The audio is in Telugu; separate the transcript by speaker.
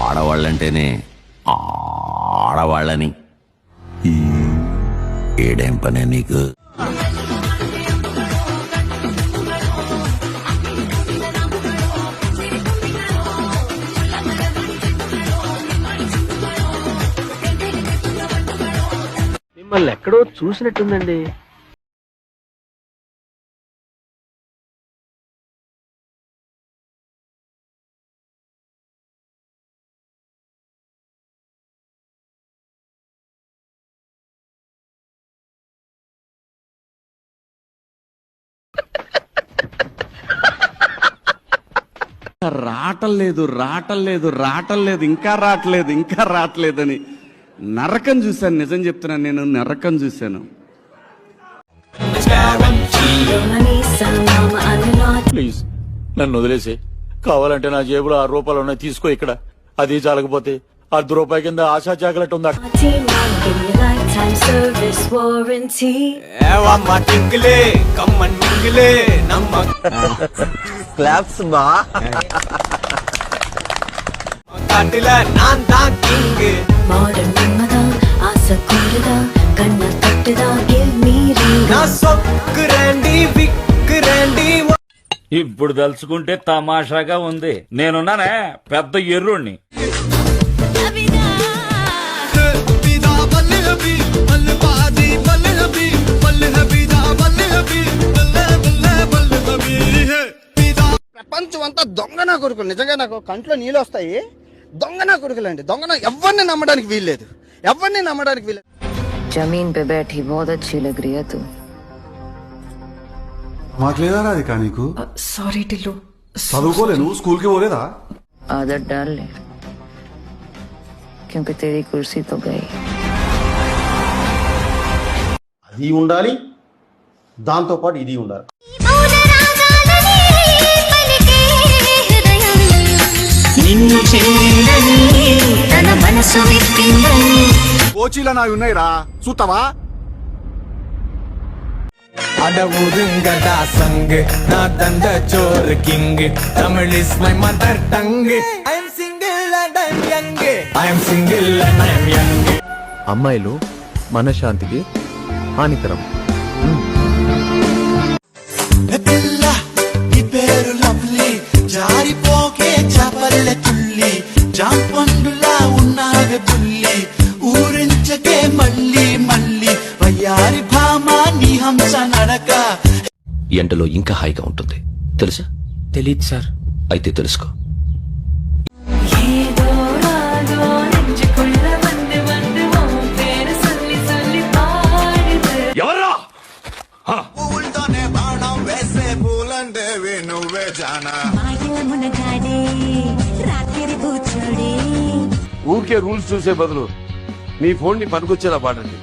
Speaker 1: ఆడవాళ్ళంటేనే ఆడవాళ్ళని. ఏడేం పనే నీకు?
Speaker 2: మిమ్మల్ని ఎక్కడో చూసినట్టుందండి.
Speaker 3: రావటం లేదు ఇంకా రావట్లేదని నరకం చూశాను. నిజం చెప్తున్నాను, నేను నరకం చూశాను.
Speaker 4: ప్లీజ్ నన్ను వదిలేసి, కావాలంటే నా జేబులో 6 రూపాయలు ఉన్నాయి, తీసుకో. ఇక్కడ అది చాలకపోతే ₹10 కింద ఆశా చాకలెట్ ఉందా?
Speaker 1: క్లాప్స్ బా.
Speaker 4: ఇప్పుడు తలుచుకుంటే తమాషాగా ఉంది. నేనున్నానే పెద్ద ఎర్రుణ్ణి.
Speaker 5: ప్రపంచం అంతా దొంగ నా కొడుకులు. నిజంగా నాకు కంట్లో నీళ్ళు వస్తాయి. దొంగ నా కొడుకులండి. ఎవరిని నమ్మడానికి వీల్లేదు.
Speaker 6: जमीन पे बैठी बहुत अच्छी लग रही है तू.
Speaker 7: మాకు లేదా రాధిక నీకు?
Speaker 6: सॉरी टिल्लू,
Speaker 7: చదువుకోలేను, స్కూల్ కి పోలేదా?
Speaker 6: आदत डाल ले क्योंकि तेरी कुर्सी तो गई.
Speaker 8: అది ఉండాలి, దాంతో పాటు ఇది ఉండాలి.
Speaker 7: కోచీల నావి ఉన్నాయిరా, చూస్తావా?
Speaker 9: అడవురుంగడా సంగ్ నా దంద చోర్ కింగ్ Tamil is my mother tongue I am single and I am young.
Speaker 10: అమ్మాయిలు మనశ్శాంతికి హానికరం.
Speaker 9: జారిపోకే చపల్ల తుల్లి జాంపండులా ఉన్నావే పుల్లి ఊరించకే మళ్ళీ మళ్ళీ వయ్యారి భామా నీ హంస నడక.
Speaker 1: ఎండలో ఇంకా హాయిగా ఉంటుంది తెలుసా?
Speaker 2: తెలీదు సార్.
Speaker 1: అయితే తెలుసుకో.
Speaker 4: ఎవర్రా?
Speaker 9: పూలతోనే బాణం వేసే పూలంటే నువ్వే జానా.
Speaker 7: ఊరికే రూల్స్ చూసే బదులు మీ ఫోన్ ని పనికొచ్చేలా పాడండి.